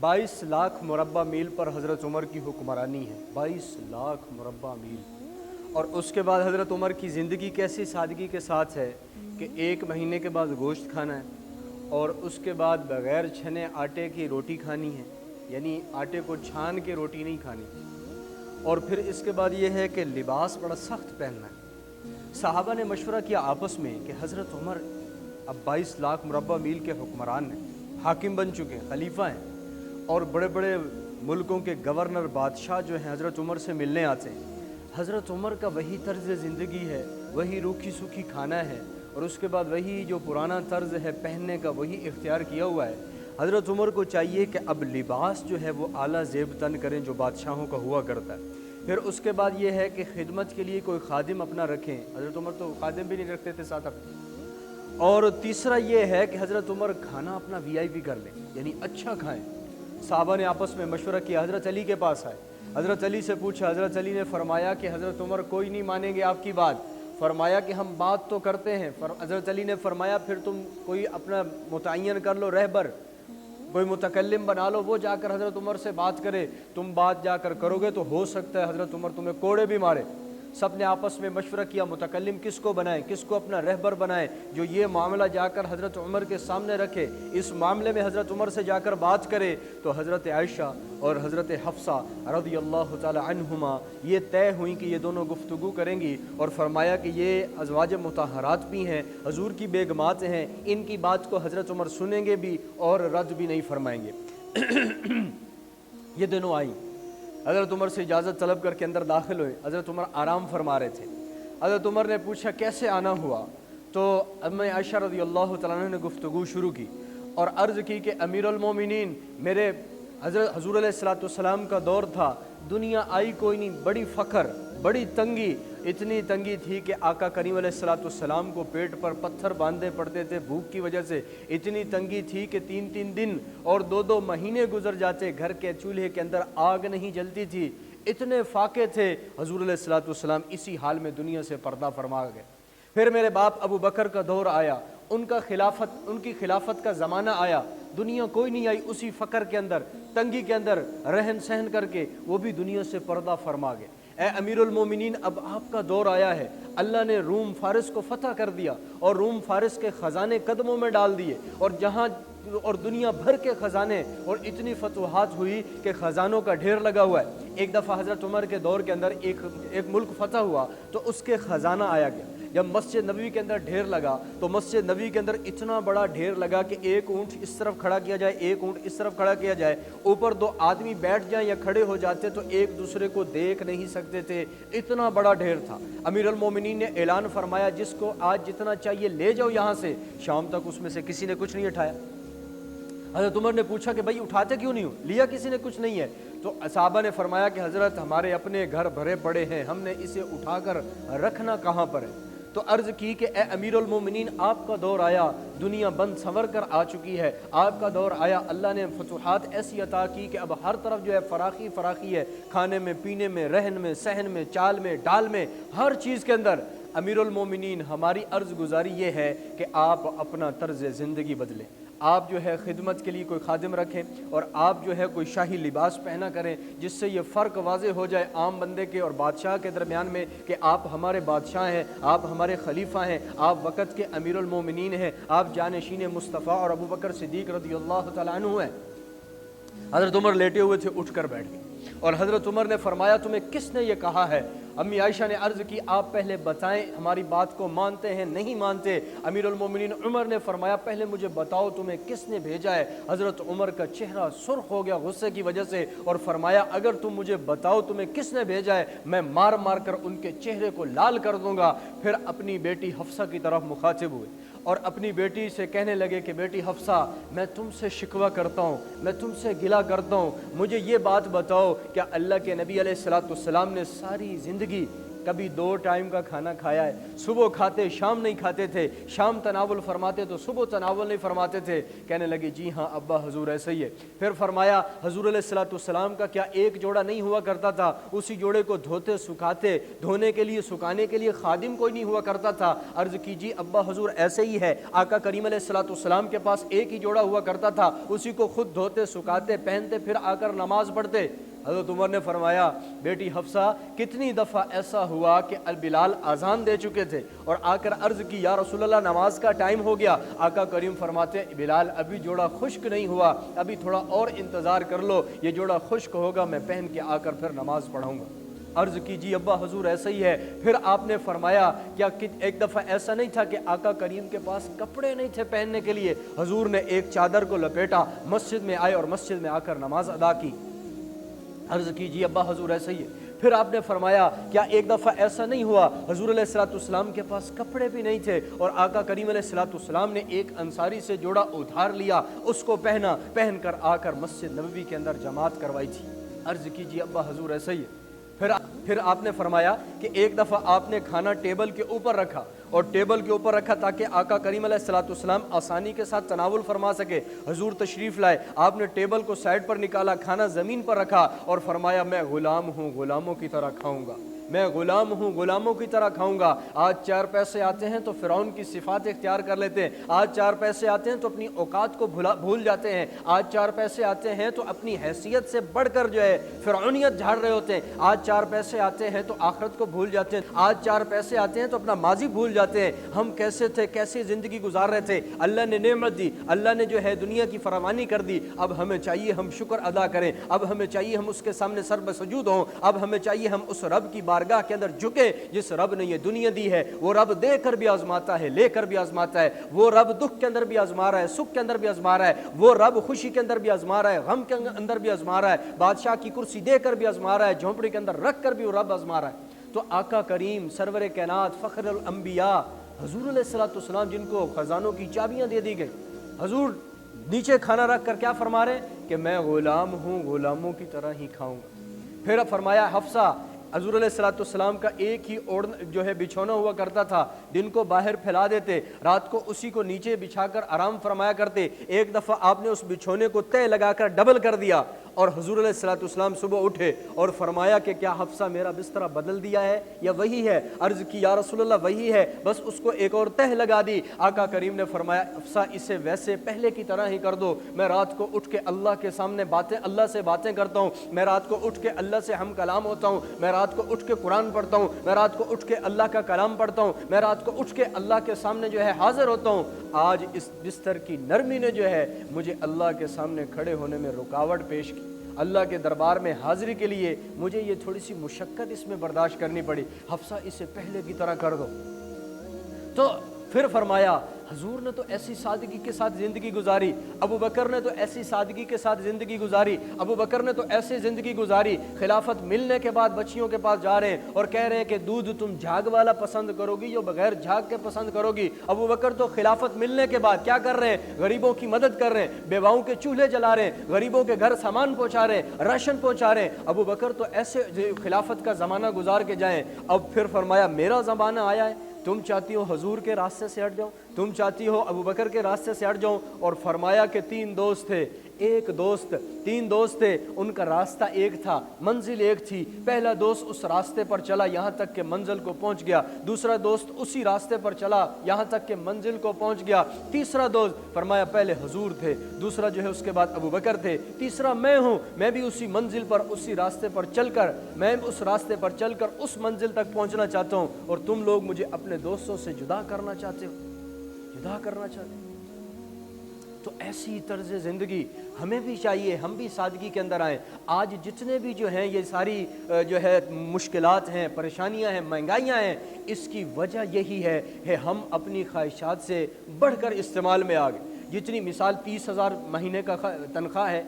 22 लाख मुरब्बा मील पर हज़रत उमर की हुक्मरानी है, 22 लाख मुरब्बा मील। और उसके बाद हज़रत उमर की ज़िंदगी कैसी सादगी के साथ है कि 1 महीने के बाद गोश्त खाना है और उसके बाद बग़ैर छने आटे की रोटी खानी है, यानी आटे को छान के रोटी नहीं खानी। और फिर इसके बाद ये है कि लिबास बड़ा सख्त पहनना है। सहाबा ने मशवरा किया आपस में कि हज़रत उमर अब 22 लाख मुरब्बा मील के हुक्मरान हैं, हाकिम बन चुके हैं, खलीफा हैं, और बड़े बड़े मुल्कों के गवर्नर बादशाह जो हैं हज़रत उमर से मिलने आते हैं। हज़रत उमर का वही तर्ज़ ज़िंदगी है, वही रूखी सूखी खाना है, और उसके बाद वही जो पुराना तर्ज़ है पहनने का वही इख्तियार किया हुआ है। हज़रत उमर को चाहिए कि अब लिबास जो है वो आला ज़ेब तन करें जो बादशाहों का हुआ करता है। फिर उसके बाद ये है कि खिदमत के लिए कोई खादिम अपना रखें। हज़रत उमर तो खादिम भी नहीं रखते थे साथ अपने। और तीसरा ये है कि हज़रत उमर खाना अपना VIP कर लें, यानी अच्छा खाएँ। साहबा ने आपस में मशवरा किया, हज़रत अली के पास आए, हज़रत अली से पूछा। हज़रत अली ने फरमाया कि हज़रत उमर कोई नहीं मानेंगे आपकी बात। फरमाया कि हम बात तो करते हैं। हज़रत अली ने फरमाया फिर तुम कोई अपना मुतय्यन कर लो, रहबर, कोई मुतकल्लिम बना लो, वो जाकर हज़रत उमर से बात करे। तुम बात जाकर करोगे तो हो सकता है हज़रत उमर तुम्हें कोड़े भी मारे। सब ने आपस में मशवरा किया मुतकल्लिम किसको बनाएं, किसको अपना रहबर बनाएं जो ये मामला जाकर हज़रत उमर के सामने रखे, इस मामले में हज़रत उमर से जाकर बात करे। तो हज़रत आयशा और हज़रत हफ्सा रज़ियल्लाहु ताला अन्हुमा ये तय हुई कि ये दोनों गुफ्तगू करेंगी। और फरमाया कि ये अज़वाज मुतहरात भी हैं, हजूर की बेगमात हैं, इनकी बात को हज़रत उमर सुनेंगे भी और रद्द भी नहीं फरमाएंगे। ये दोनों आई, हज़रत उमर से इजाज़त तलब करके अंदर दाखिल हुए। हज़रत उमर आराम फरमा रहे थे। हज़रत उमर ने पूछा कैसे आना हुआ, तो अम्मे आयशा रज़ियल्लाहु तआला अन्हा ने गुफ्तगू शुरू की और अर्ज़ की कि अमीरुल मोमिनीन, मेरे हज़रत हुज़ूर अलैहिस्सलातु वस्सलाम का दौर था, दुनिया आई कोई नहीं, बड़ी फ़ख्र, बड़ी तंगी, इतनी तंगी थी कि आका करीम अलैहिस्सलातु वस्सलाम को पेट पर पत्थर बांधने पड़ते थे भूख की वजह से। इतनी तंगी थी कि 3-3 दिन और 2-2 महीने गुजर जाते, घर के चूल्हे के अंदर आग नहीं जलती थी, इतने फाके थे। हुज़ूर अलैहिस्सलातु वस्सलाम इसी हाल में दुनिया से पर्दा फरमा गए। फिर मेरे बाप अबू बकर का दौर आया, उनकी खिलाफत का ज़माना आया, दुनिया कोई नहीं आई, उसी फ़क्र के अंदर, तंगी के अंदर रहन सहन करके वो भी दुनिया से पर्दा फरमा गए। ए अमीरुल मोमिनीन, अब आपका दौर आया है। अल्लाह ने रूम फारिस को फ़तह कर दिया और रूम फारिस के ख़जाने कदमों में डाल दिए, और जहाँ और दुनिया भर के ख़जाने, और इतनी फतवाहात हुई कि ख़जानों का ढेर लगा हुआ है। एक दफ़ा हज़रत उमर के दौर के अंदर एक मुल्क फ़तह हुआ तो उसके ख़जाना आया गया। जब मस्जिद नबवी के अंदर ढेर लगा तो मस्जिद नबवी के अंदर इतना बड़ा ढेर लगा कि एक ऊँट इस तरफ खड़ा किया जाए, एक ऊँट इस तरफ खड़ा किया जाए, ऊपर 2 आदमी बैठ जाएं या खड़े हो जाते तो एक दूसरे को देख नहीं सकते थे, इतना बड़ा ढेर था। अमीरुल मोमिनीन ने ऐलान फरमाया जिसको आज जितना चाहिए ले जाओ यहाँ से। शाम तक उसमें से किसी ने कुछ नहीं उठाया। हज़रत उमर ने पूछा कि भाई उठाते क्यों नहीं हो, लिया किसी ने कुछ नहीं है। तो सहाबा ने फरमाया कि हज़रत हमारे अपने घर भरे पड़े हैं, हमने इसे उठाकर रखना कहाँ पर है। तो अर्ज़ की कि ए अमीरुल मोमिनीन, आपका दौर आया, दुनिया बंद संवर कर आ चुकी है, आपका दौर आया, अल्लाह ने फतूहात ऐसी अता की कि अब हर तरफ जो है फ़राखी है, खाने में, पीने में, रहन में, सहन में, चाल में, डाल में, हर चीज़ के अंदर। अमीरुल मोमिनीन, हमारी अर्ज़ गुजारी ये है कि आप अपना तर्ज़ ज़िंदगी बदलें, आप जो है खिदमत के लिए कोई खादिम रखें और आप जो है कोई शाही लिबास पहना करें, जिससे ये फ़र्क वाज़े हो जाए आम बंदे के और बादशाह के दरमियान में कि आप हमारे बादशाह हैं, आप हमारे खलीफा हैं, आप वक़्त के अमीरुल मोमिनीन हैं, आप जानशीन मुस्तफ़ा और अबू बकर सिद्दीक़ रज़ियल्लाहु तआला अन्हु हैं। हज़रत उमर लेटे हुए थे, उठ कर बैठ गए और हज़रत उमर ने फरमाया तुम्हें किसने ये कहा है। अम्मी आयशा ने अर्ज़ की आप पहले बताएं, हमारी बात को मानते हैं नहीं मानते। अमीरुल मोमिनीन उमर ने फरमाया पहले मुझे बताओ तुम्हें किसने भेजा है। हज़रत उमर का चेहरा सुर्ख हो गया गुस्से की वजह से और फरमाया अगर तुम मुझे बताओ तुम्हें किसने भेजा है, मैं मार मार कर उनके चेहरे को लाल कर दूंगा। फिर अपनी बेटी हफ्सा की तरफ मुखातिब हुए और अपनी बेटी से कहने लगे कि बेटी हफ्सा, मैं तुमसे शिकवा करता हूँ, मैं तुमसे गिला करता हूँ, मुझे ये बात बताओ क्या अल्लाह के नबी अलैहिस्सलातु वस्सलाम ने सारी ज़िंदगी کبھی 2 ٹائم کا کھانا کھایا ہے, صبح کھاتے شام نہیں کھاتے تھے, شام تناول فرماتے تو صبح تناول نہیں فرماتے تھے. کہنے لگے جی ہاں ابا حضور ایسے ہی ہے. پھر فرمایا حضور علیہ الصلوۃ والسلام کا کیا ایک جوڑا نہیں ہوا کرتا تھا, اسی جوڑے کو دھوتے سکھاتے, دھونے کے لیے سکھانے کے لیے خادم کوئی نہیں ہوا کرتا تھا. عرض کی جی ابا حضور ایسے ہی ہے, آقا کریم علیہ الصلوۃ والسلام کے پاس ایک ہی جوڑا ہوا کرتا تھا, اسی کو خود دھوتے سکھاتے پہنتے پھر آ کر نماز پڑھتے. حضرت عمر نے فرمایا بیٹی حفصہ کتنی دفعہ ایسا ہوا کہ بلال اذان دے چکے تھے اور آ کر عرض کی یا رسول اللہ نماز کا ٹائم ہو گیا. آقا کریم فرماتے بلال ابھی جوڑا خشک نہیں ہوا, ابھی تھوڑا اور انتظار کر لو, یہ جوڑا خشک ہوگا میں پہن کے آ کر پھر نماز پڑھاؤں گا. عرض کی جی ابا حضور ایسا ہی ہے. پھر آپ نے فرمایا کیا ایک دفعہ ایسا نہیں تھا کہ آقا کریم کے پاس کپڑے نہیں تھے پہننے کے لیے, حضور نے ایک چادر کو لپیٹا, مسجد میں آئے اور مسجد میں آ کر نماز ادا کی. عرض کی جی ابا حضور ایسا ہی ہے. پھر آپ نے فرمایا کیا ایک دفعہ ایسا نہیں ہوا حضور علیہ الصلوۃ والسلام کے پاس کپڑے بھی نہیں تھے اور آقا کریم علیہ الصلوۃ والسلام نے ایک انصاری سے جوڑا ادھار لیا, اس کو پہنا, پہن کر آ کر مسجد نبوی کے اندر جماعت کروائی تھی. عرض کی جی ابا حضور ایسا ہی ہے. پھر آپ نے فرمایا کہ ایک دفعہ آپ نے کھانا ٹیبل کے اوپر رکھا اور ٹیبل کے اوپر رکھا تاکہ آقا کریم علیہ الصلوۃ والسلام آسانی کے ساتھ تناول فرما سکے. حضور تشریف لائے, آپ نے ٹیبل کو سائڈ پر نکالا, کھانا زمین پر رکھا اور فرمایا میں غلام ہوں, غلاموں کی طرح کھاؤں گا, میں غلام ہوں, غلاموں کی طرح کھاؤں گا. آج 4 پیسے آتے ہیں تو فرعون کی صفات اختیار کر لیتے ہیں, آج 4 پیسے آتے ہیں تو اپنی اوقات کو بھول جاتے ہیں, آج 4 پیسے آتے ہیں تو اپنی حیثیت سے بڑھ کر جو ہے فرعونیت جھاڑ رہے ہوتے ہیں, آج 4 پیسے آتے ہیں تو آخرت کو بھول جاتے ہیں, آج 4 پیسے آتے ہیں تو اپنا ماضی بھول جاتے ہیں. ہم کیسے تھے, کیسی زندگی گزار رہے تھے, اللہ نے نعمت دی, اللہ نے جو ہے دنیا کی فراوانی کر دی. اب ہمیں چاہیے ہم شکر ادا کریں, اب ہمیں چاہیے ہم اس کے سامنے سر بسجود ہوں, اب ہمیں چاہیے ہم اس رب کی بارگاہ کے اندر جھکے جس رب نے یہ دنیا دی ہے. وہ رب دے کر بھی آزماتا ہے, لے کر بھی آزماتا ہے, وہ رب دکھ کے اندر بھی آزما رہا ہے, سکھ کے اندر بھی آزما رہا ہے, وہ رب خوشی کے اندر بھی آزما رہا ہے, غم کے اندر بھی آزما رہا ہے, بادشاہ کی کرسی دے کر بھی آزما رہا ہے, جھونپڑی کے اندر رکھ کر بھی وہ رب آزما رہا ہے. تو آقا کریم سرور کائنات فخر الانبیاء حضور علیہ الصلوۃ والسلام جن کو خزانوں کی چابیاں دے دی گئی, حضور نیچے کھانا رکھ کر کیا فرما رہے ہیں کہ میں غلام ہوں, غلاموں کی طرح ہی کھاؤں گا. پھر فرمایا حفصہ حضور علیہ الصلوۃ والسلام کا ایک ہی جو ہے بچھونا ہوا کرتا تھا, دن کو باہر پھیلا دیتے, رات کو اسی کو نیچے بچھا کر آرام فرمایا کرتے. ایک دفعہ آپ نے اس بچھونے کو تہ لگا کر ڈبل کر دیا اور حضور علیہ الصلوۃ والسلام صبح اٹھے اور فرمایا کہ کیا حفصہ میرا بستر بدل دیا ہے یا وہی ہے؟ عرض کی یا رسول اللہ وہی ہے, بس اس کو ایک اور تہ لگا دی. آقا کریم نے فرمایا حفصہ اسے ویسے پہلے کی طرح ہی کر دو, میں رات کو اٹھ کے اللہ کے سامنے اللہ سے باتیں کرتا ہوں, میں رات کو اٹھ کے اللہ سے ہم کلام ہوتا ہوں, میں رات کو اٹھ کے قرآن پڑھتا ہوں, میں رات کو اٹھ کے اللہ کا کلام پڑھتا ہوں, میں رات کو اٹھ کے اللہ کے سامنے جو ہے حاضر ہوتا ہوں. آج اس بستر کی نرمی نے جو ہے مجھے اللہ کے سامنے کھڑے ہونے میں رکاوٹ پیش کی, اللہ کے دربار میں حاضری کے لیے مجھے یہ تھوڑی سی مشقت اس میں برداشت کرنی پڑی. حفصہ اسے پہلے کی طرح کر دو. تو پھر فرمایا حضور نے تو ایسی سادگی کے ساتھ زندگی گزاری, ابو بکر نے تو ایسی سادگی کے ساتھ زندگی گزاری, ابو بکر نے تو ایسی زندگی گزاری, خلافت ملنے کے بعد بچیوں کے پاس جا رہے ہیں اور کہہ رہے ہیں کہ دودھ تم جھاگ والا پسند کرو گی یا بغیر جھاگ کے پسند کرو گی. ابو بکر تو خلافت ملنے کے بعد کیا کر رہے ہیں, غریبوں کی مدد کر رہے ہیں, بیواؤں کے چولہے جلا رہے ہیں, غریبوں کے گھر سامان پہنچا رہے ہیں, راشن پہنچا رہے ہیں. ابو بکر تو ایسے خلافت کا زمانہ گزار کے جائیں. اب پھر فرمایا میرا زمانہ آیا ہے, تم چاہتی ہو حضور کے راستے سے ہٹ جاؤ, تم چاہتی ہو ابو بکر کے راستے سے ہٹ جاؤ. اور فرمایا کہ 3 دوست تھے, 3 دوست تھے, ان کا راستہ ایک تھا, منزل ایک تھی. پہلا دوست اس راستے پر چلا یہاں تک کہ منزل کو پہنچ گیا, دوسرا دوست اسی راستے پر چلا یہاں تک کہ منزل کو پہنچ گیا, تیسرا دوست فرمایا پہلے حضور تھے, دوسرا جو ہے اس کے بعد ابو بکر تھے, تیسرا میں ہوں, میں بھی اسی منزل پر اسی راستے پر چل کر میں اس راستے پر چل کر اس منزل تک پہنچنا چاہتا ہوں, اور تم لوگ مجھے اپنے دوستوں سے جدا کرنا چاہتے ہو, جدا کرنا چاہتے ہو. تو ایسی طرز زندگی ہمیں بھی چاہیے, ہم بھی سادگی کے اندر آئیں. آج جتنے بھی جو ہیں یہ ساری جو ہے مشکلات ہیں, پریشانیاں ہیں, مہنگائیاں ہیں, اس کی وجہ یہی ہے کہ ہم اپنی خواہشات سے بڑھ کر استعمال میں آ گئے. جتنی مثال 30,000 مہینے کا تنخواہ ہے,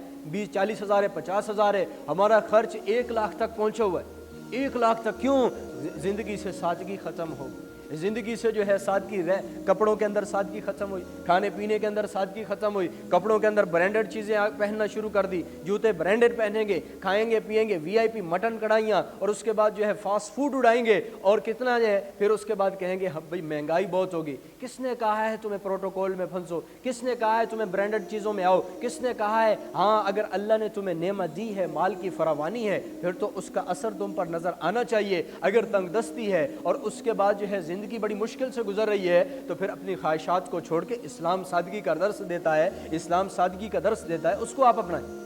40,000 ہے, 50,000 ہے, ہمارا خرچ 1 لاکھ تک پہنچا ہوا ہے. 1 لاکھ تک. کیوں؟ زندگی سے سادگی ختم ہو, ज़िंदगी से जो है सादगी रह, कपड़ों के अंदर सादगी ख़त्म हुई, खाने पीने के अंदर सादगी ख़त्म हुई, कपड़ों के अंदर ब्रांडेड चीज़ें पहनना शुरू कर दी, जूते ब्रांडेड पहनेंगे, खाएंगे पिएंगे वीआईपी मटन कढ़ाइयाँ, और उसके बाद जो है फास्ट फूड उड़ाएंगे, और कितना जो है फिर उसके बाद कहेंगे हम भाई महंगाई बहुत होगी। किसने कहा है तुम्हें प्रोटोकॉल में फंसो, किसने कहा है तुम्हें ब्रांडेड चीज़ों में आओ, किसने कहा है हाँ अगर अल्लाह ने तुम्हें नेमत दी है, माल की फरावानी है, फिर तो उसका असर तुम पर नज़र आना चाहिए। अगर तंगदस्ती है और उसके बाद जो है ज़िंदगी बड़ी मुश्किल से गुजर रही है, तो फिर अपनी ख्वाहिशात को छोड़ के इस्लाम सादगी का दर्स देता है, इस्लाम सादगी का दर्स देता है, उसको आप अपनाएं।